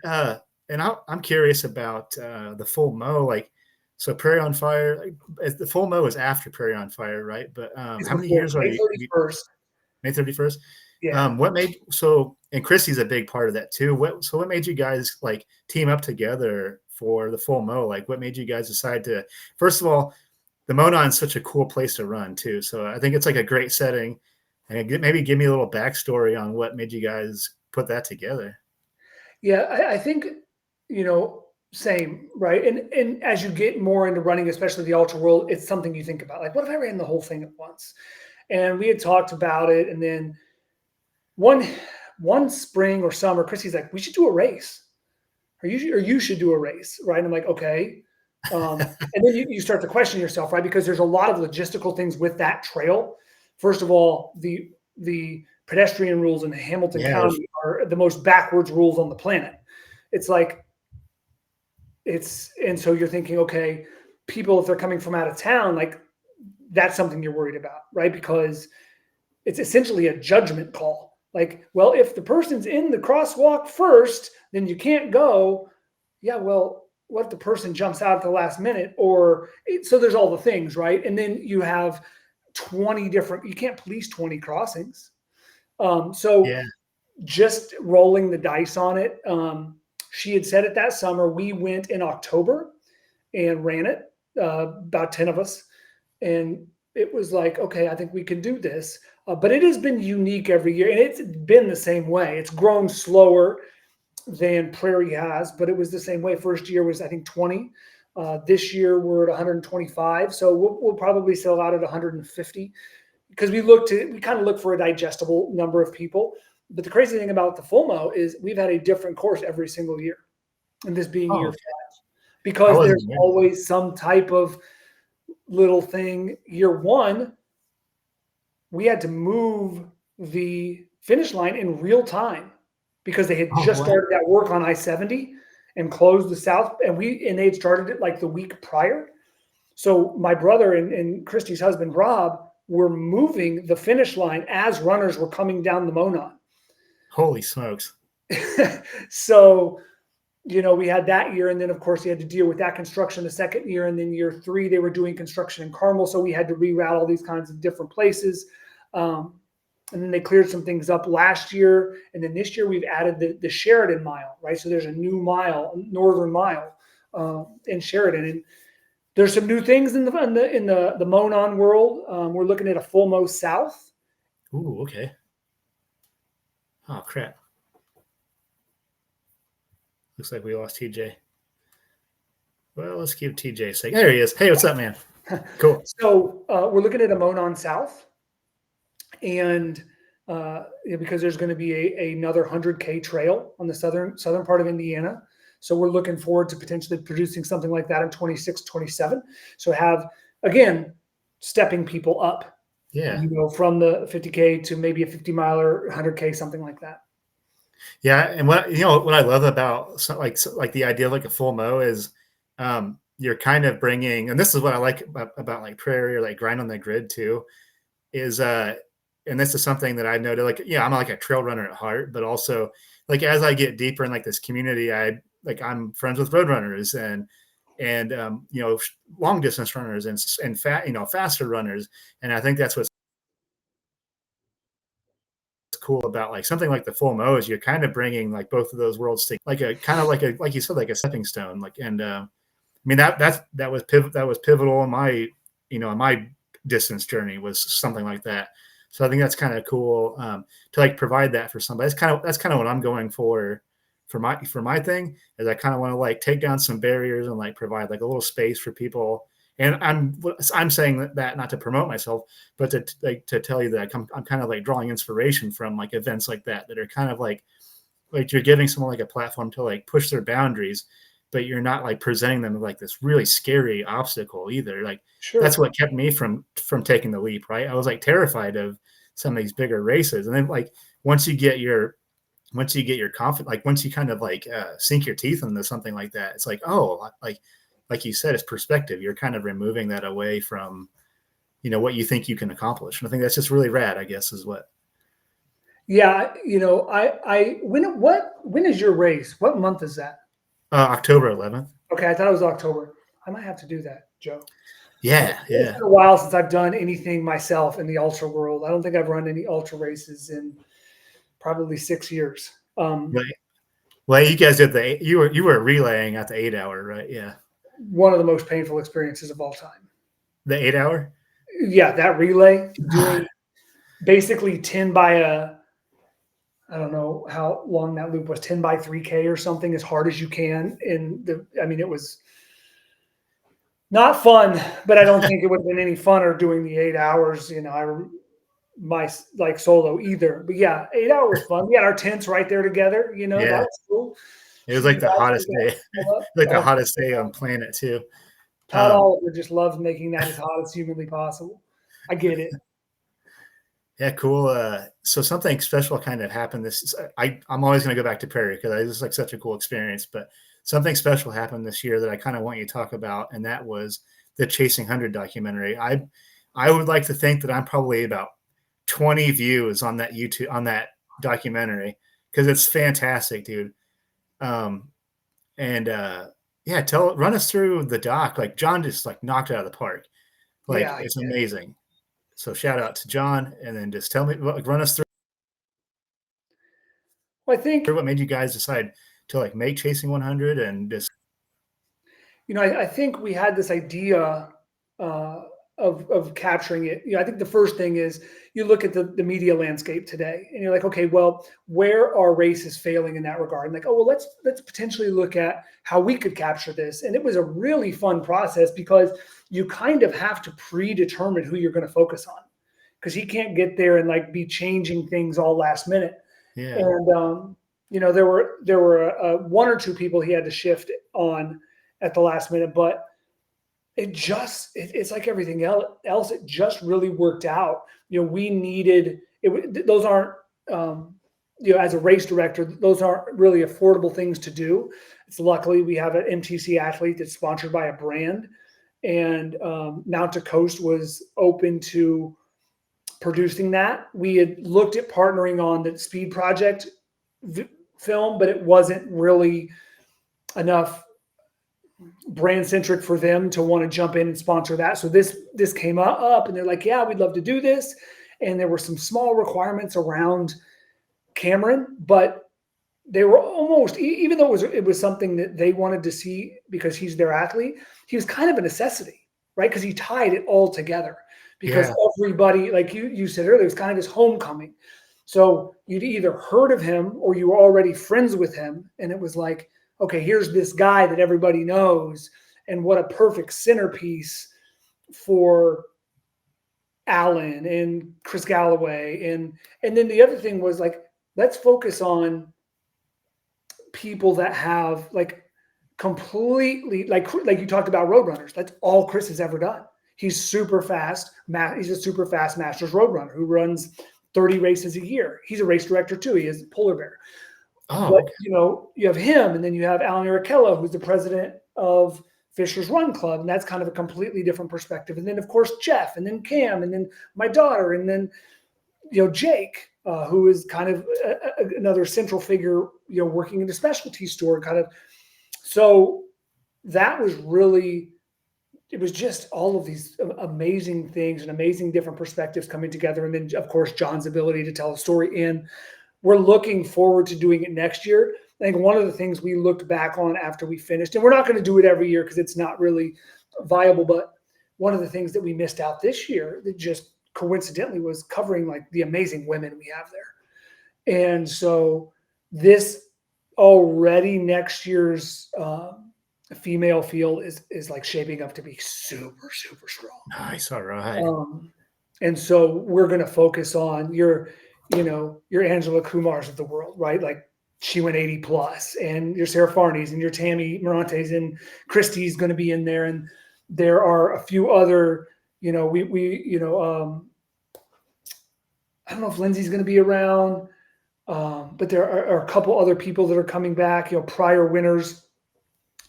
And I'm curious about the full mow. Like, so Prairie on Fire. The full mow is after Prairie on Fire, right? But how many years are you? May 31st. May 31st. Yeah. And Christy's a big part of that too. What made you guys like team up together for the full mow? Like, what made you guys decide to? First of all, the Monon is such a cool place to run too. So I think it's like a great setting. And maybe give me a little backstory on what made you guys put that together. Yeah, I think same, right? And as you get more into running, especially the ultra world, it's something you think about. Like, what if I ran the whole thing at once? And we had talked about it, and then one spring or summer, Christy's like, we should do a race. Or you should do a race, right? And I'm like, okay. And then you start to question yourself, right? Because there's a lot of logistical things with that trail. First of all, the pedestrian rules in Hamilton County are the most backwards rules on the planet. And so you're thinking, okay, people, if they're coming from out of town, like that's something you're worried about, right? Because it's essentially a judgment call. Like, well, if the person's in the crosswalk first, then you can't go. Yeah, well, what if the person jumps out at the last minute? So there's all the things, right? And then you have 20 different, you can't police 20 crossings. Just rolling the dice on it. She had said it that summer. We went in October and ran it, about 10 of us. And it was like, okay, I think we can do this. But it has been unique every year. And it's been the same way. It's grown slower than Prairie has, but it was the same way. First year was, I think, 20. This year we're at 125. So we'll probably sell out at 150 because we kind of look for a digestible number of people. But the crazy thing about the full mow is we've had a different course every single year, and this being year 5, because there's always some type of little thing. Year 1, we had to move the finish line in real time because they had just started that work on I-70 and closed the south, and they had started it like the week prior. So my brother and Christy's husband, Rob, were moving the finish line as runners were coming down the Monon. Holy smokes. So, we had that year. And then, of course, you had to deal with that construction the second year. And then year 3, they were doing construction in Carmel. So we had to reroute all these kinds of different places. And then they cleared some things up last year. And then this year we've added the Sheridan mile, right? So there's a new mile, northern mile in Sheridan. And There's some new things in the Monon world. We're looking at a full Mo South. Ooh, okay. Oh crap! Looks like we lost TJ. Well, let's keep TJ a second. There he is. Hey, what's up, man? Cool. So we're looking at a Monon South, and because there's going to be another 100K trail on the southern part of Indiana. So we're looking forward to potentially producing something like that in 26, 27. So have, again, stepping people up, Yeah. From the 50K to maybe a 50 miler, 100K, something like that. Yeah. And what I love about like the idea of like a full Mo is you're kind of bringing, and this is what I like about like Prairie or like Grind on the Grid too, is and this is something that I've noted, like, yeah, I'm like a trail runner at heart, but also like as I get deeper in like this community, I'm friends with road runners and long distance runners and faster runners. And I think that's what's cool about like something like the full Mo is you're kind of bringing like both of those worlds to like like you said, like a stepping stone. Like, and I mean, that was pivotal in my, in my distance journey was something like that. So I think that's kind of cool to like provide that for somebody. That's kind of what I'm going for my thing is I kind of want to like take down some barriers and like provide like a little space for people. And I'm saying that not to promote myself, but to tell you that I'm kind of like drawing inspiration from like events like that are kind of like you're giving someone like a platform to like push their boundaries, but you're not like presenting them with like this really scary obstacle either. Like Sure. That's what kept me from taking the leap. Right. I was like terrified of some of these bigger races. And then like, once you get your confidence, like once you kind of like sink your teeth into something like that, it's like, oh, like you said, it's perspective. You're kind of removing that away from, what you think you can accomplish. And I think that's just really rad, I guess, is what. Yeah. When is your race? What month is that? October 11th. Okay. I thought it was October. I might have to do that, Joe. Yeah. It's been a while since I've done anything myself in the ultra world. I don't think I've run any ultra races in probably 6 years. Well, you guys did you were relaying at the 8 hour, right? Yeah. One of the most painful experiences of all time. The 8 hour? Yeah, that relay, doing basically 10 by I don't know how long that loop was, 10 by 3K or something, as hard as you can. It was not fun, but I don't think it would have been any funner doing the 8 hours. My like solo either, but yeah, 8 hours fun. We had our tents right there together. Yeah. That was cool. It was like the hottest day, like the hottest day on planet too. Todd Oliver just loves making that as hot as humanly possible. I get it. Yeah, cool. So something special kind of happened. I'm always going to go back to Prairie because it was like such a cool experience. But something special happened this year that I kind of want you to talk about, and that was the Chasing 100 documentary. I would like to think that I'm probably about 20 views on that YouTube on that documentary because it's fantastic, dude. Yeah, run us through the doc. Like John just like knocked it out of the park. Like yeah, it's amazing. So shout out to John, and then just run us through. Well, I think what made you guys decide to like make Chasing 100 and just. I think we had this idea of capturing it. I think the first thing is you look at the media landscape today, and you're like, okay, well, where are races failing in that regard? And like, oh, well, let's potentially look at how we could capture this. And it was a really fun process because you kind of have to predetermine who you're going to focus on, because he can't get there and like be changing things all last minute. Yeah. And there were one or two people he had to shift on at the last minute, but it's like everything else. It just really worked out. We needed it. Those aren't, as a race director, those aren't really affordable things to do. It's luckily we have an MTC athlete that's sponsored by a brand, and Mount to Coast was open to producing that. We had looked at partnering on the Speed Project film, but it wasn't really enough brand centric for them to want to jump in and sponsor that. So this came up, and they're like, yeah, we'd love to do this. And there were some small requirements around Cameron, but they were almost, even though it was something that they wanted to see because he's their athlete, he was kind of a necessity, right? Because he tied it all together. Because everybody, like you said earlier, it was kind of his homecoming. So you'd either heard of him or you were already friends with him. And it was like, okay, here's this guy that everybody knows. And what a perfect centerpiece for Allen and Chris Galloway. And then the other thing was like, let's focus on people that have like completely, like you talked about roadrunners. That's all Chris has ever done. He's super fast. He's a super fast Masters roadrunner who runs 30 races a year. He's a race director too. He is Polar Bear. But, you know, you have him, and then you have Alan Arichello, who's the president of Fisher's Run Club, and that's kind of a completely different perspective. And then, of course, Jeff, and then Cam, and then my daughter, and then, you know, Jake, who is kind of another central figure, you know, working in the specialty store, kind of. So that was really, it was just all of these amazing things and amazing different perspectives coming together. And then, of course, John's ability to tell a story. And we're looking forward to doing it next year. I think one of the things we looked back on after we finished, and we're not going to do it every year because it's not really viable, but one of the things that we missed out this year that just coincidentally was covering like the amazing women we have there. And so this already next year's female field is like shaping up to be super, super strong. Nice. All right. And so we're going to focus on your Angela Kumars of the world, right? Like she went 80 plus, and your Sarah Farney's and your Tammy Morante's and Christie's going to be in there. And there are a few other, I don't know if Lindsay's going to be around, but there are a couple other people that are coming back, prior winners.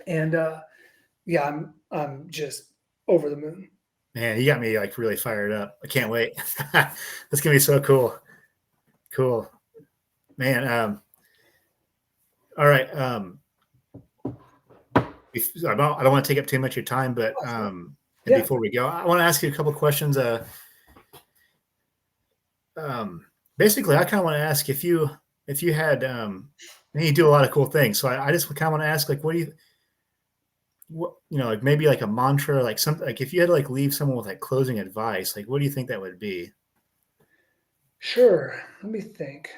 And I'm just over the moon. Man, you got me like really fired up. I can't wait. That's gonna be so cool. Cool, man. All right. I don't want to take up too much of your time, but before we go, I want to ask you a couple of questions. Basically, I kind of want to ask if you had, you do a lot of cool things. So I just kind of want to ask, like, like maybe like a mantra, like something, like if you had to like leave someone with like closing advice, like what do you think that would be? Sure. Let me think.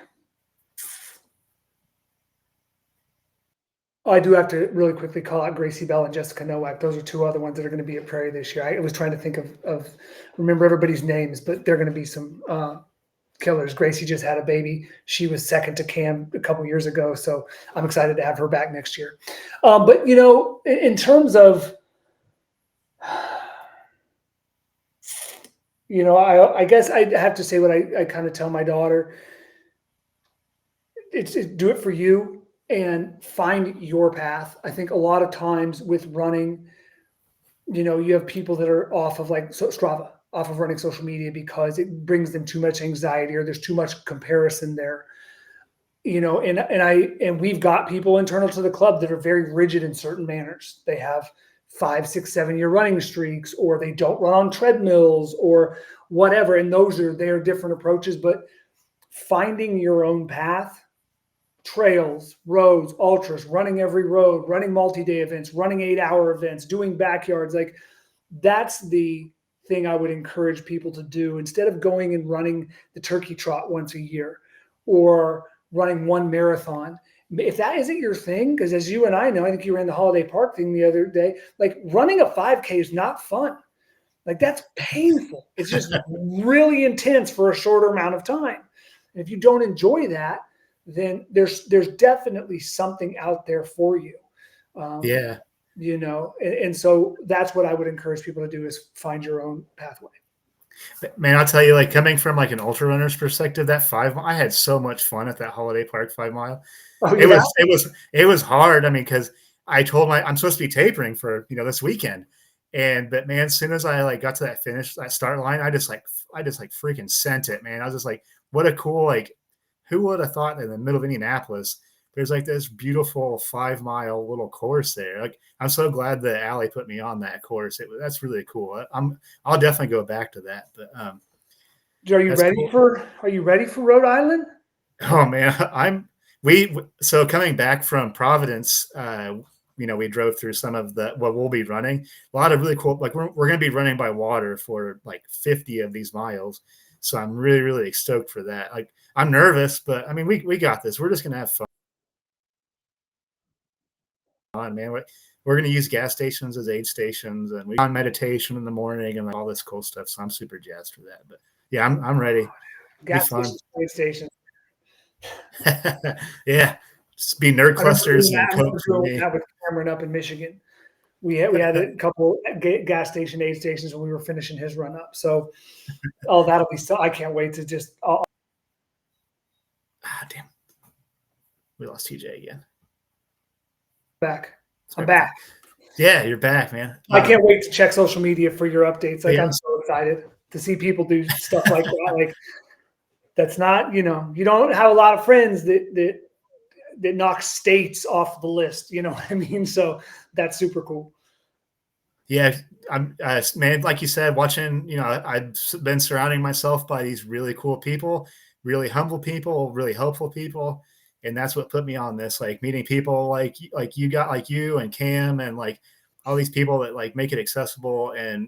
I do have to really quickly call out Gracie Bell and Jessica Nowak. Those are two other ones that are going to be at Prairie this year. I was trying to think of remember everybody's names, but they're going to be some killers. Gracie just had a baby. She was second to Cam a couple years ago, so I'm excited to have her back next year. But in terms of, I guess I have to say what I kind of tell my daughter. It's do it for you and find your path. I think a lot of times with running, you have people that are off of like Strava, off of running social media because it brings them too much anxiety or there's too much comparison there. And we've got people internal to the club that are very rigid in certain manners. They have 5, 6, 7-year running streaks, or they don't run on treadmills or whatever. And they're different approaches, but finding your own path, trails, roads, ultras, running every road, running multi-day events, running 8-hour events, doing backyards, like that's the thing I would encourage people to do instead of going and running the turkey trot once a year or running one marathon. If that isn't your thing, because as you and I know, I think you ran the Holiday Park thing the other day, like running a 5K is not fun. Like that's painful. It's just really intense for a shorter amount of time. And if you don't enjoy that, then there's definitely something out there for you. And so that's what I would encourage people to do is find your own pathway. Man, I'll tell you, like coming from like an ultra runner's perspective, that 5 mile, I had so much fun at that Holiday Park 5 mile. Oh, yeah? It was hard. I mean, because I told I'm supposed to be tapering for this weekend, but man, as soon as I like got to that start line, I just freaking sent it, man. I was just like, what a cool, like, who would have thought in the middle of Indianapolis there's like this beautiful 5 mile little course there. Like, I'm so glad that Allie put me on that course. That's really cool. I'll definitely go back to that. But are you ready for Rhode Island? Oh man, So coming back from Providence, we drove through some of what we'll be running. A lot of really cool, like we're going to be running by water for like 50 of these miles. So I'm really, really stoked for that. Like I'm nervous, but I mean, we got this. We're just going to have fun, man. We're going to use gas stations as aid stations, and we on meditation in the morning and all this cool stuff. So I'm super jazzed for that. But yeah, I'm ready. Gas stations, aid stations. Yeah, just be nerd clusters and Coke for me. That with Cameron up in Michigan. We had a couple gas station, aid stations when we were finishing his run up. So, that'll be so. I can't wait to just. Damn, we lost TJ again. Back. I'm back. Yeah, you're back, man. I can't wait to check social media for your updates. Like I'm so excited to see people do stuff like that. Like that's not, you don't have a lot of friends that knock states off the list. You know what I mean? So that's super cool. Yeah, I'm man, like you said, watching, I've been surrounding myself by these really cool people, really humble people, really helpful people. And that's what put me on this, like meeting people like you and Cam and like all these people that like make it accessible. And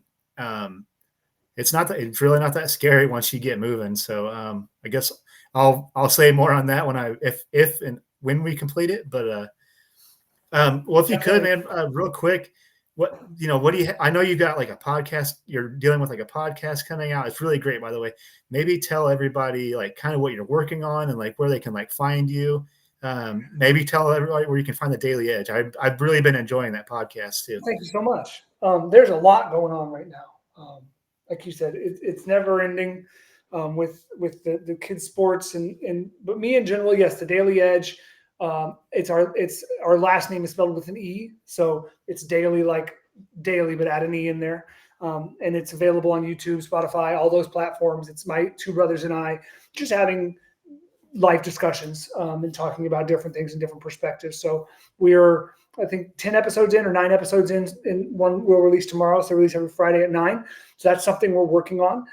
it's really not that scary once you get moving. So I guess I'll say more on that if and when we complete it. But well, if you could, man, real quick, what do you, I know you got like a podcast, you're dealing with like a podcast coming out. It's really great, by the way. Maybe tell everybody like kind of what you're working on and like where they can like find you. Maybe tell everybody where you can find the Daily Edge. I've really been enjoying that podcast too. Thank you so much. There's a lot going on right now. Like you said, it's never ending with the kids sports but me in general, yes, the Daily Edge. It's our last name is spelled with an E, so it's Daily, like daily, but add an E in there. And it's available on YouTube, Spotify, all those platforms. It's my two brothers and I just having life discussions and talking about different things and different perspectives. So we're, I think, 10 episodes in or 9 episodes in one will release tomorrow. So release every Friday at 9. So that's something we're working on.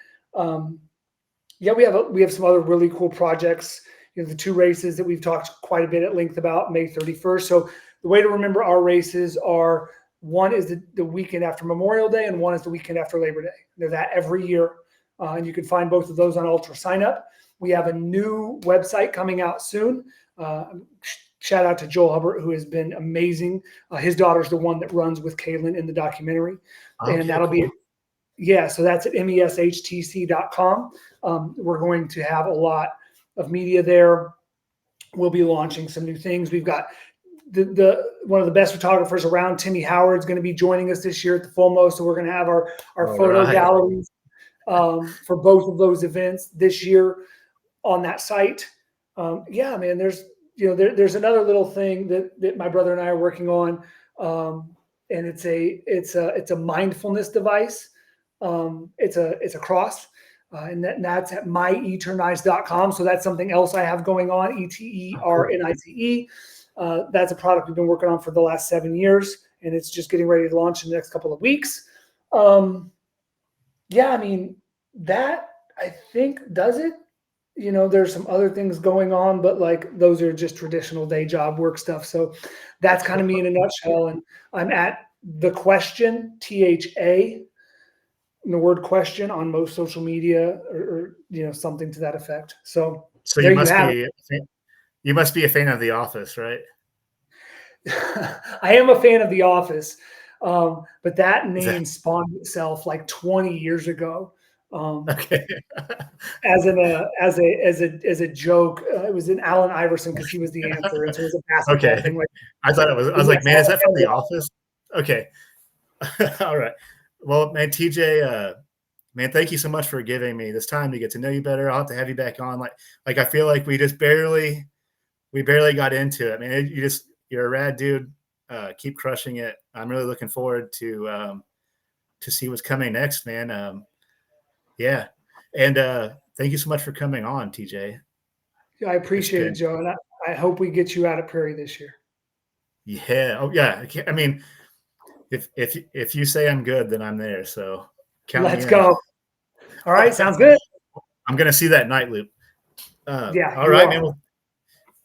We have some other really cool projects. The 2 races that we've talked quite a bit at length about, May 31st. So the way to remember our races are, one is the weekend after Memorial Day and one is the weekend after Labor Day. They're that every year. And you can find both of those on Ultra Sign Up. We have a new website coming out soon. Shout out to Joe Hardin, who has been amazing. His daughter's the one that runs with Kaylin in the documentary. Okay, and that'll be, so that's at meshtc.com. We're going to have a lot of media there. We'll be launching some new things. We've got the one of the best photographers around, Timmy Howard's going to be joining us this year at the FOMO. So we're going to have our photo galleries for both of those events this year on that site. Man, there's another little thing that my brother and I are working on. And it's a mindfulness device. It's a cross. And that's at Eternize.com. So that's something else I have going on, Eternize. That's a product we've been working on for the last 7 years, and it's just getting ready to launch in the next couple of weeks. That I think does it. There's some other things going on, but like those are just traditional day job work stuff. So that's kind of me in a nutshell. And I'm at The Question, THA, the word question on most social media or something to that effect. So you must be a fan of The Office, right? I am a fan of The Office, but that name spawned itself like 20 years ago. Okay. as a joke, it was in Allen Iverson because he was the answer, and so it was a basketball thing. Like, I thought it was. I was like, man, is that from The Office? Okay. All right. Well, man, TJ, man, thank you so much for giving me this time to get to know you better. I'll have to have you back on. Like I feel like we barely got into it. Man, you're a rad dude. Keep crushing it. I'm really looking forward to see what's coming next, man. And thank you so much for coming on, TJ. I appreciate it, Joe, and I hope we get you out of Prairie this year. Yeah. Oh, yeah. I mean, if you say I'm good, then I'm there. So let's go. All right, sounds good. I'm gonna see that night loop. Yeah. All right, man.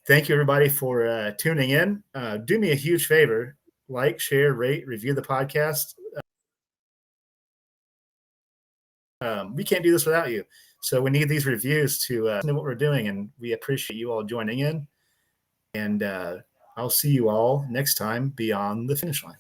Thank you, everybody, for tuning in. Do me a huge favor. Like, share, rate, review the podcast. We can't do this without you. So we need these reviews to know what we're doing, and we appreciate you all joining in. And I'll see you all next time beyond the finish line.